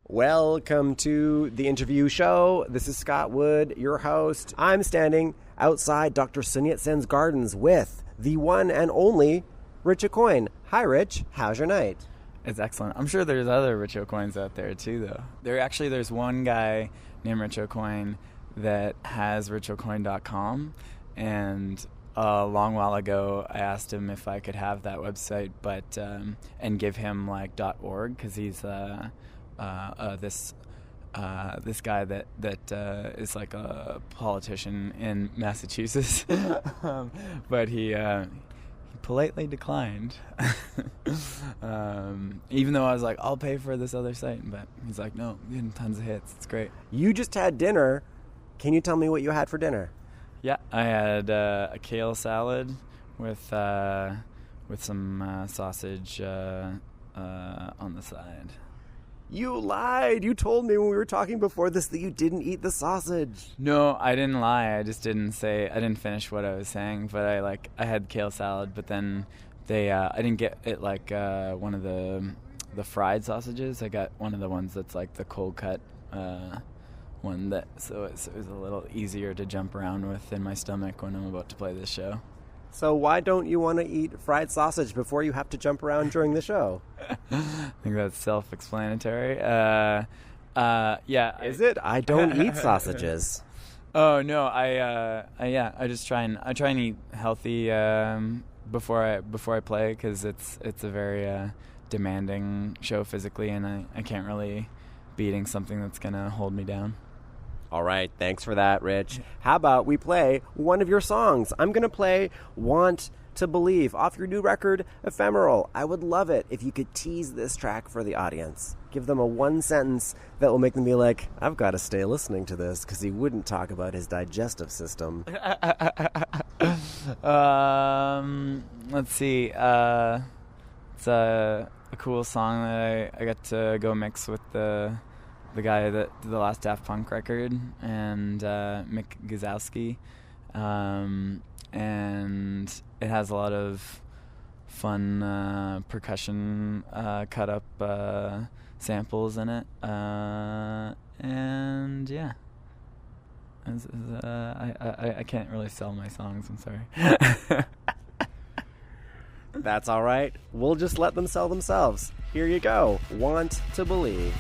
Welcome to the interview show. This is Scott Wood, your host. I'm standing outside Dr. Sun Yat-sen's gardens with the one and only Rich Aucoin. Hi, Rich. How's your night? It's excellent. I'm sure there's other Rich Aucoins out there, too, though. There's one guy named Rich Aucoin that has richaucoin.com, and a long while ago, I asked him if I could have that website, but and give him like .org, because he's this guy that is like a politician in Massachusetts, but he politely declined. Even though I was like, I'll pay for this other site, but he's like, no, I'm getting tons of hits. It's great. You just had dinner. Can you tell me what you had for dinner? Yeah, I had a kale salad with some sausage on the side. You lied. You told me when we were talking before this that you didn't eat the sausage. No, I didn't lie. I just didn't finish what I was saying. But I had kale salad, but then I didn't get it like one of the fried sausages. I got one of the ones that's like the cold cut one, so it was a little easier to jump around with in my stomach when I'm about to play this show. So why don't you want to eat fried sausage before you have to jump around during the show? I think that's self-explanatory. Yeah. Is it? I don't eat sausages. Oh no, I just try and eat healthy before I play, because it's a very demanding show physically, and I can't really be eating something that's gonna hold me down. All right, thanks for that, Rich. How about we play one of your songs? I'm going to play Want to Believe off your new record, Ephemeral. I would love it if you could tease this track for the audience. Give them a one sentence that will make them be like, I've got to stay listening to this, because he wouldn't talk about his digestive system. Let's see. It's a cool song that I got to go mix with the guy that did the last Daft Punk record, and Mick Gazowski, and it has a lot of fun percussion cut up samples in it, and yeah, I can't really sell my songs, I'm sorry. That's all right. We'll just let them sell themselves. Here you go. Want to Believe.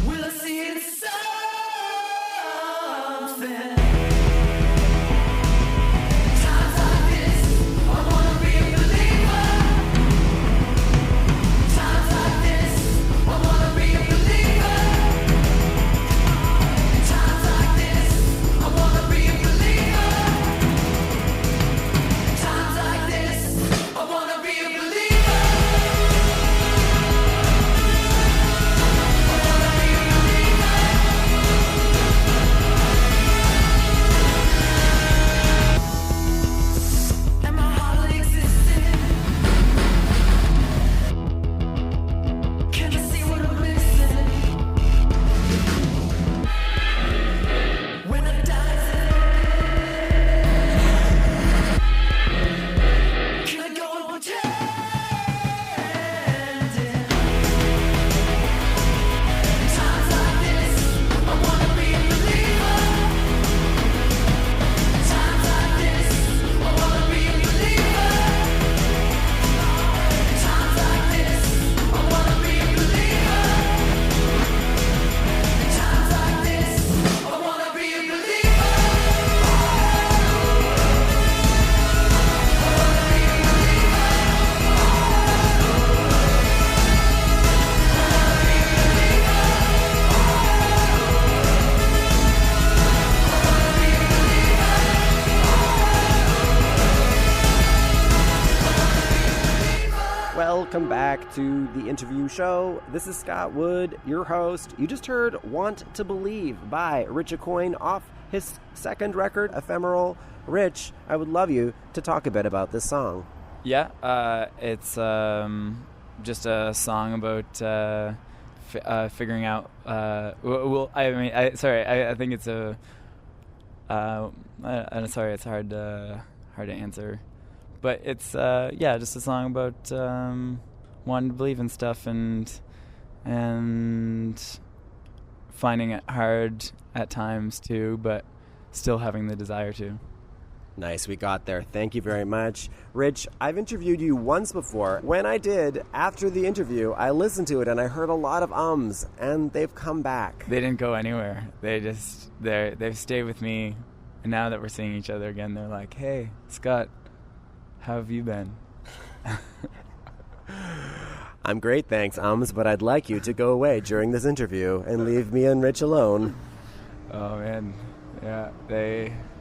Will I see it so? welcome back to the interview show. This is Scott Wood, your host. You just heard Want to Believe by Rich Aucoin off his second record, Ephemeral. Rich, I would love you to talk a bit about this song. Yeah, it's just a song about figuring out. I think it's a. I'm sorry, it's hard to answer, but it's just a song about wanting to believe in stuff and finding it hard at times too, but still having the desire to. Nice, we got there. Thank you very much. Rich, I've interviewed you once before. When I did, after the interview, I listened to it and I heard a lot of ums, and they've come back. They didn't go anywhere. They've stayed with me, and now that we're seeing each other again, they're like, "Hey, Scott, how have you been?" I'm great, thanks, but I'd like you to go away during this interview and leave me and Rich alone. Oh, man. Yeah,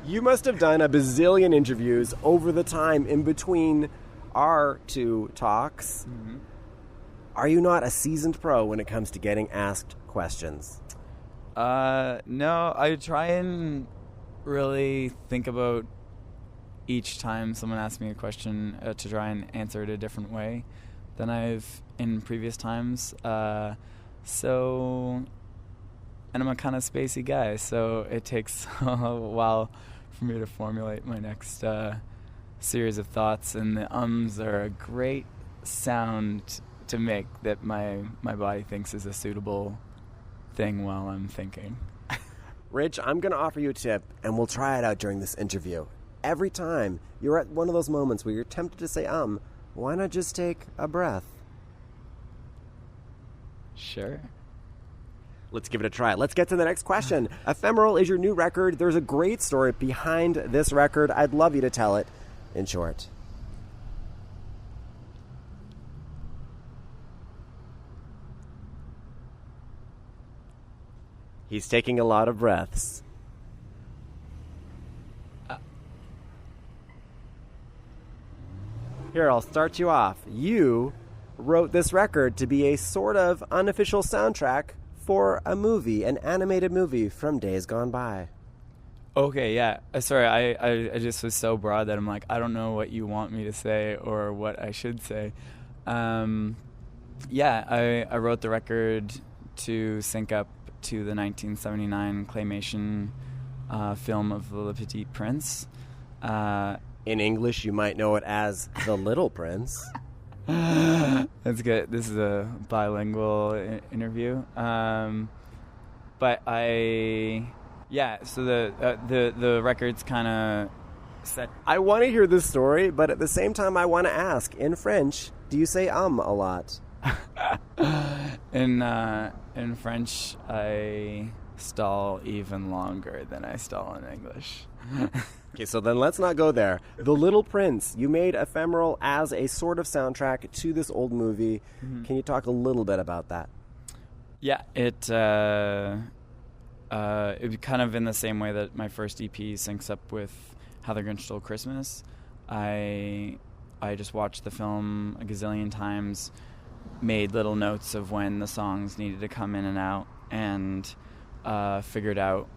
You must have done a bazillion interviews over the time in between our two talks. Mm-hmm. Are you not a seasoned pro when it comes to getting asked questions? No, I try and really think about each time someone asks me a question to try and answer it a different way than I've in previous times. And I'm a kind of spacey guy, so it takes a while for me to formulate my next series of thoughts, and the ums are a great sound to make that my body thinks is a suitable thing while I'm thinking. Rich, I'm going to offer you a tip, and we'll try it out during this interview. Every time you're at one of those moments where you're tempted to say why not just take a breath? Sure. Let's give it a try. Let's get to the next question. Ephemeral is your new record. There's a great story behind this record. I'd love you to tell it in short. He's taking a lot of breaths. Here, I'll start you off. You wrote this record to be a sort of unofficial soundtrack for a movie, an animated movie from days gone by. Okay, yeah. Sorry, I just was so broad that I'm like, I don't know what you want me to say or what I should say. I wrote the record to sync up to the 1979 claymation film of the Petit Prince. In English, you might know it as The Little Prince. That's good. This is a bilingual interview. So the record's kind of set. I want to hear this story, but at the same time, I want to ask, in French, do you say a lot? In French, I stall even longer than I stall in English. Okay, so then let's not go there. The Little Prince, you made Ephemeral as a sort of soundtrack to this old movie. Mm-hmm. Can you talk a little bit about that? Yeah, it kind of in the same way that my first EP syncs up with How the Grinch Stole Christmas. I just watched the film a gazillion times, made little notes of when the songs needed to come in and out, and figured out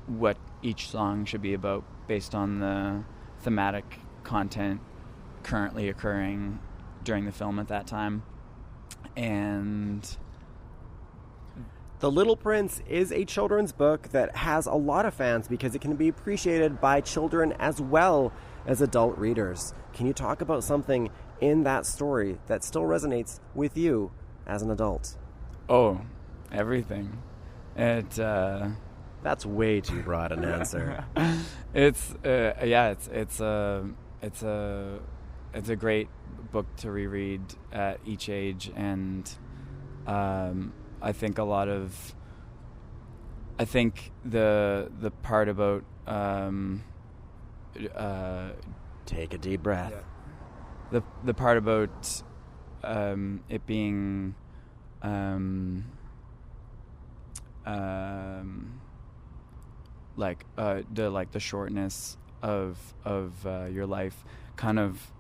what each song should be about based on the thematic content currently occurring during the film at that time. And The Little Prince is a children's book that has a lot of fans because it can be appreciated by children as well as adult readers. Can you talk about something in that story that still resonates with you as an adult? Oh, everything. That's way too broad an answer. It's a great book to reread at each age, and I think the part about take a deep breath. Yeah. The part about it being the shortness of your life kind of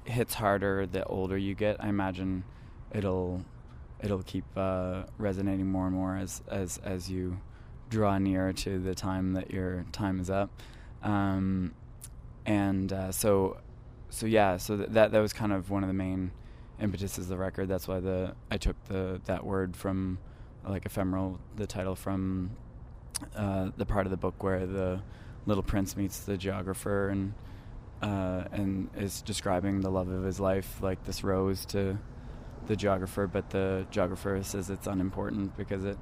hits harder the older you get. I imagine it'll keep resonating more and more as you draw near to the time that your time is up. So that was kind of one of the main impetuses of the record. That's why I took that word from, like, ephemeral, the title, from the part of the book where the little prince meets the geographer and is describing the love of his life, like this rose, to the geographer, but the geographer says it's unimportant because it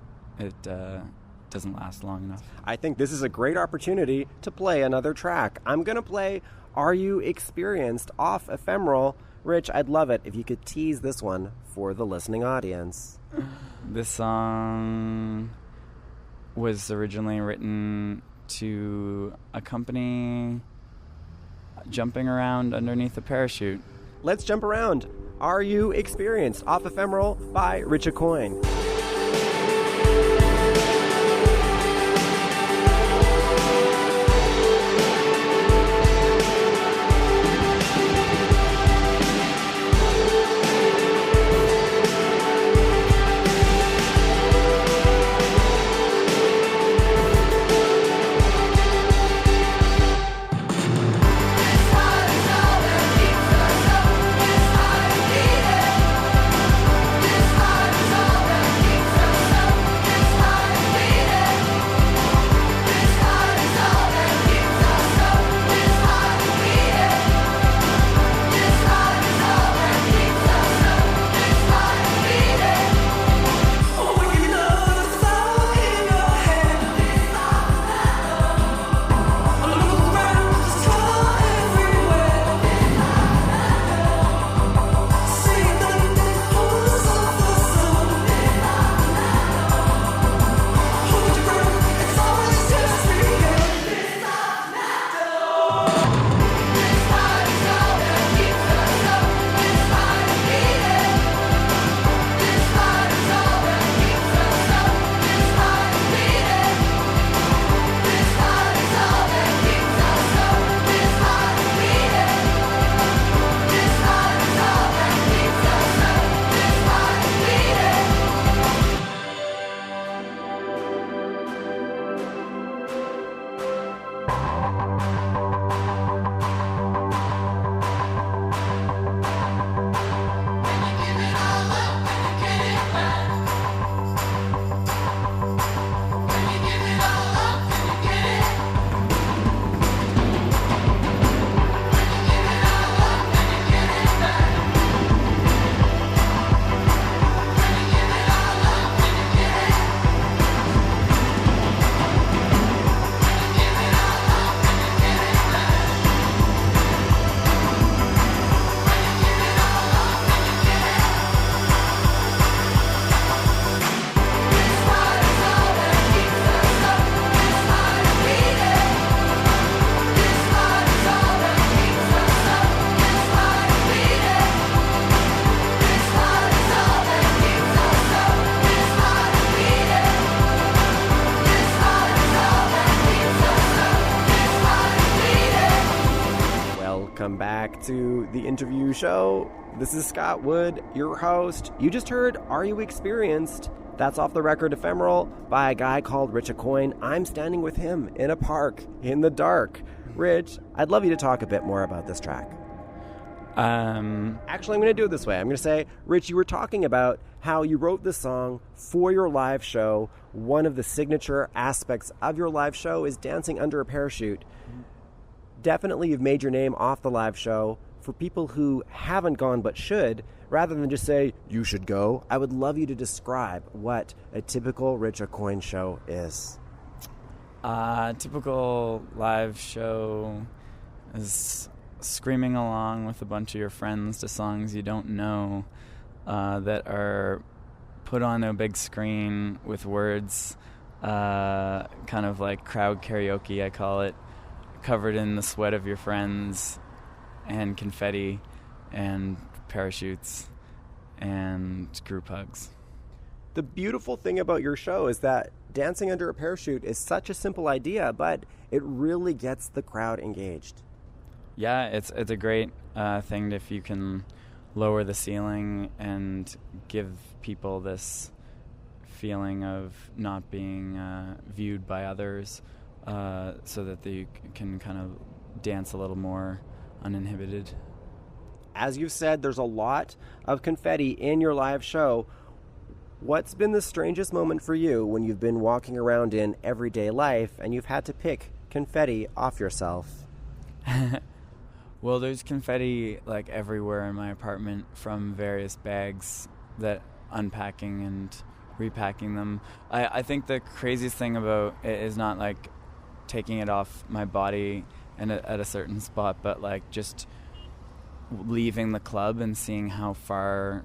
doesn't last long enough. I think this is a great opportunity to play another track. I'm going to play Are You Experienced off Ephemeral. Rich, I'd love it if you could tease this one for the listening audience. This song was originally written to accompany jumping around underneath a parachute. Let's jump around. Are You Experienced off Ephemeral by Rich Aucoin. Welcome back to the interview show. This is Scott Wood, your host. You just heard Are You Experienced? That's off the record Ephemeral by a guy called Rich Aucoin. I'm standing with him in a park in the dark. Rich, I'd love you to talk a bit more about this track. Actually, I'm going to do it this way. I'm going to say, Rich, you were talking about how you wrote this song for your live show. One of the signature aspects of your live show is dancing under a parachute. Definitely you've made your name off the live show. For people who haven't gone but should, rather than just say, you should go, I would love you to describe what a typical Rich Aucoin show is. Typical live show is screaming along with a bunch of your friends to songs you don't know that are put on a big screen with words, kind of like crowd karaoke, I call it, covered in the sweat of your friends and confetti and parachutes and group hugs. The beautiful thing about your show is that dancing under a parachute is such a simple idea, but it really gets the crowd engaged. Yeah, it's a great thing if you can lower the ceiling and give people this feeling of not being viewed by others, so that they can kind of dance a little more uninhibited. As you've said, there's a lot of confetti in your live show. What's been the strangest moment for you when you've been walking around in everyday life and you've had to pick confetti off yourself? Well, there's confetti like everywhere in my apartment from various bags that unpacking and repacking them. I think the craziest thing about it is not like taking it off my body and at a certain spot, but like just leaving the club and seeing how far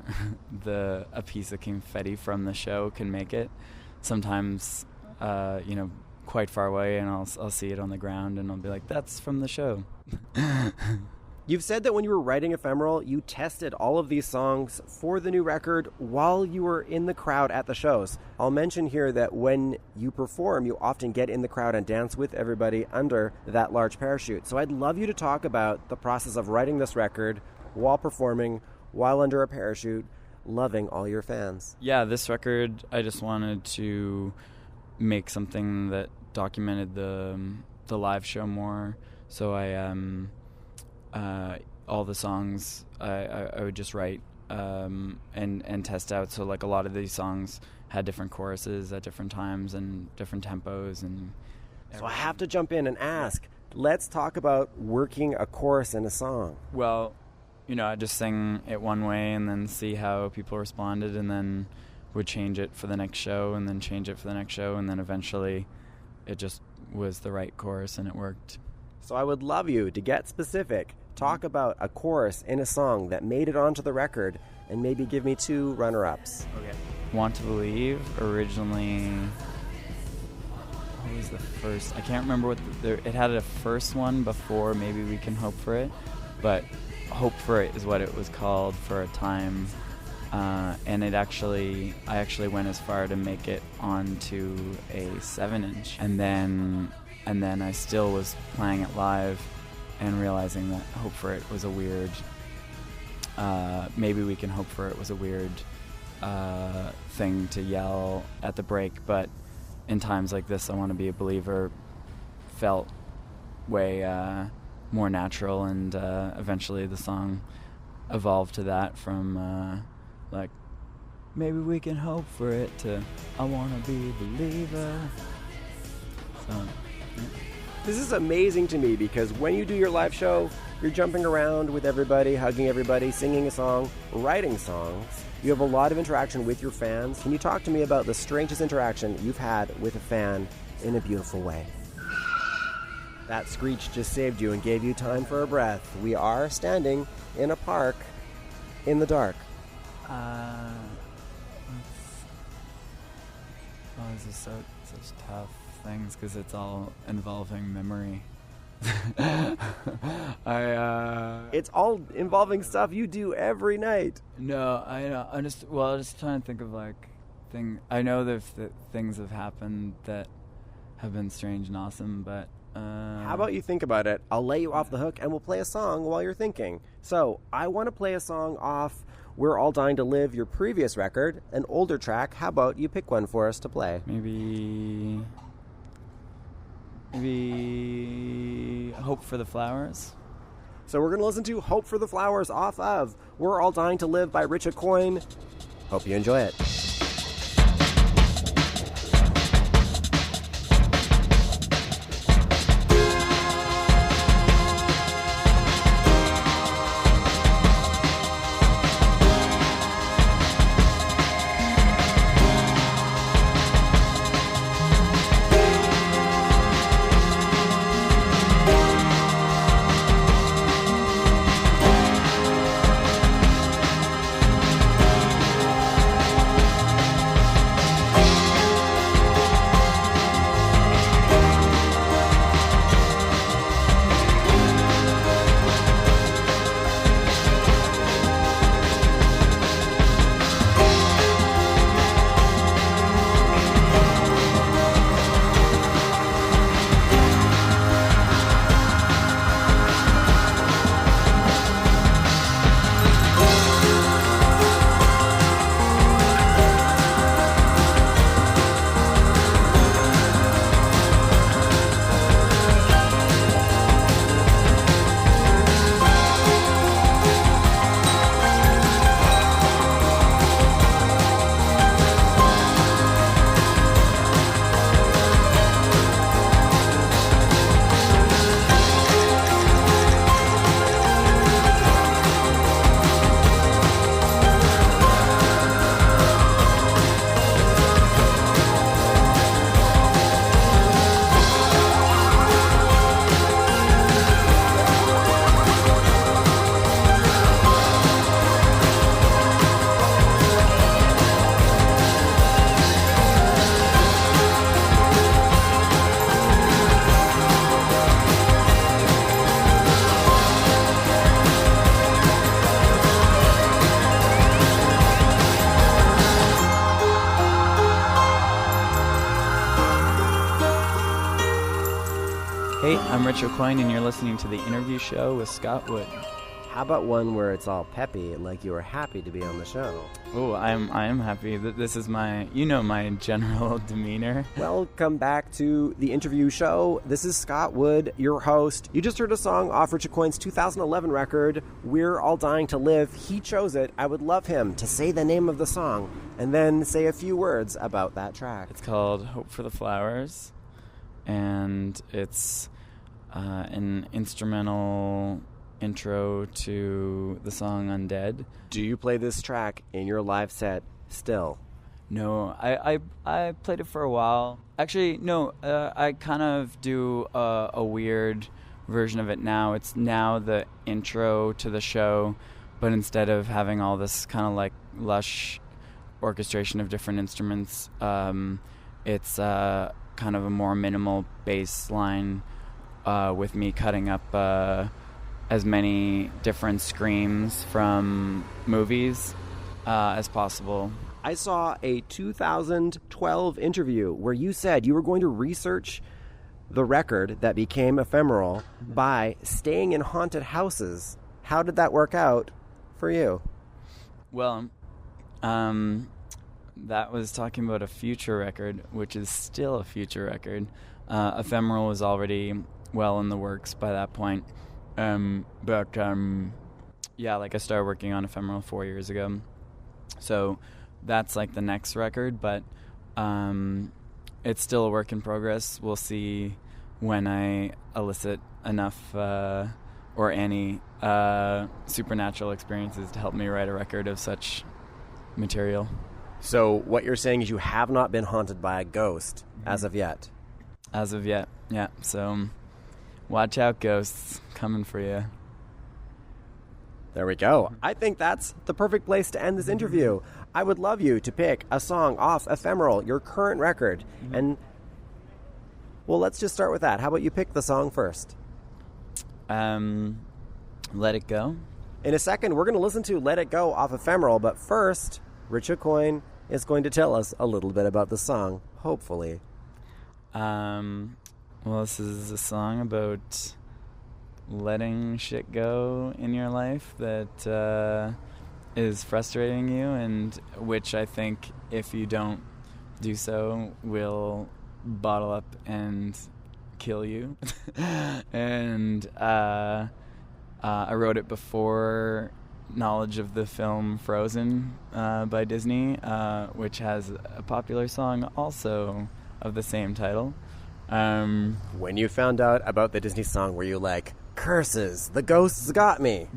a piece of confetti from the show can make it. Sometimes, quite far away, and I'll see it on the ground, and I'll be like, "That's from the show." You've said that when you were writing Ephemeral, you tested all of these songs for the new record while you were in the crowd at the shows. I'll mention here that when you perform, you often get in the crowd and dance with everybody under that large parachute. So I'd love you to talk about the process of writing this record while performing, while under a parachute, loving all your fans. Yeah, this record, I just wanted to make something that documented the live show more. So all the songs I would just write and test out. So like a lot of these songs had different choruses at different times and different tempos. And so I have to jump in and ask, let's talk about working a chorus in a song. Well, I just sing it one way and then see how people responded, and then would change it for the next show and then change it for the next show, and then eventually it just was the right chorus and it worked. So I would love you to get specific. Talk about a chorus in a song that made it onto the record, and maybe give me 2 runner-ups. Okay. Want to Believe, originally, what was the first? I can't remember it had a first one before Maybe We Can Hope For It, but Hope For It is what it was called for a time. And I actually went as far to make it onto a 7-inch, and then I still was playing it live and realizing that Hope For It was a weird, Maybe We Can Hope For It was a weird thing to yell at the break, but in times like this, I Want to Be a Believer felt way more natural, and eventually the song evolved to that from like, maybe we can hope for it, to I wanna be a believer. So, yeah. This is amazing to me, because when you do your live show, you're jumping around with everybody, hugging everybody, singing a song, writing songs. You have a lot of interaction with your fans. Can you talk to me about the strangest interaction you've had with a fan in a beautiful way? That screech just saved you and gave you time for a breath. We are standing in a park in the dark. This is such tough things, because it's all involving memory. It's all involving stuff you do every night. No, I know. I'm just trying to think of like I know that things have happened that have been strange and awesome, but how about you think about it? I'll let you off the hook, and we'll play a song while you're thinking. So I want to play a song off We're All Dying to Live, your previous record, an older track. How about you pick one for us to play? Maybe Hope for the Flowers. So we're going to listen to Hope for the Flowers off of We're All Dying to Live by Rich Aucoin. Hope you enjoy it. Hey, I'm Rich Aucoin, and you're listening to The Interview Show with Scott Wood. How about one where it's all peppy, like you were happy to be on the show? Oh, I am happy. This is my general demeanor. Welcome back to The Interview Show. This is Scott Wood, your host. You just heard a song off Rich Aucoin's 2011 record, We're All Dying to Live. He chose it. I would love him to say the name of the song and then say a few words about that track. It's called Hope for the Flowers, and it's an instrumental intro to the song Undead. Do you play this track in your live set still? No, I played it for a while. Actually, no, I kind of do a weird version of it now. It's now the intro to the show, but instead of having all this kind of like lush orchestration of different instruments, it's kind of a more minimal bass line with me cutting up as many different screams from movies as possible. I saw a 2012 interview where you said you were going to research the record that became Ephemeral by staying in haunted houses. How did that work out for you? Well, that was talking about a future record, which is still a future record. Ephemeral was already well in the works by that point. Yeah, like I started working on Ephemeral 4 years ago. So that's like the next record, but it's still a work in progress. We'll see when I elicit enough or any supernatural experiences to help me write a record of such material. So what you're saying is you have not been haunted by a ghost as of yet? As of yet, yeah. So watch out, ghosts coming for you. There we go. I think that's the perfect place to end this interview. I would love you to pick a song off Ephemeral, your current record. And, well, let's just start with that. How about you pick the song first? Let It Go. In a second, we're going to listen to Let It Go off Ephemeral. But first, Rich Aucoin is going to tell us a little bit about the song, hopefully. Well, this is a song about letting shit go in your life that is frustrating you, and which I think if you don't do so will bottle up and kill you. And I wrote it before knowledge of the film Frozen by Disney, which has a popular song also of the same title. When you found out about the Disney song, were you like, curses, the ghosts got me?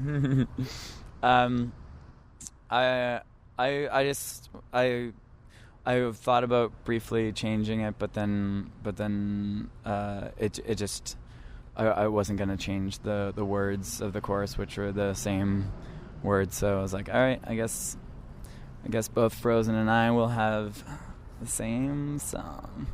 I thought about briefly changing it, but then it just I wasn't gonna change the words of the chorus, which were the same words. So I was like, all right, I guess both Frozen and I will have the same song.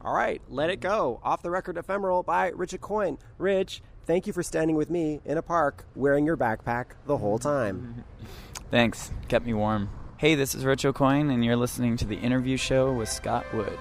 All right, Let It Go, off the record Ephemeral by Rich Aucoin. Rich, thank you for standing with me in a park wearing your backpack the whole time. Thanks. Kept me warm. Hey, this is Rich Aucoin, and you're listening to The Interview Show with Scott Wood.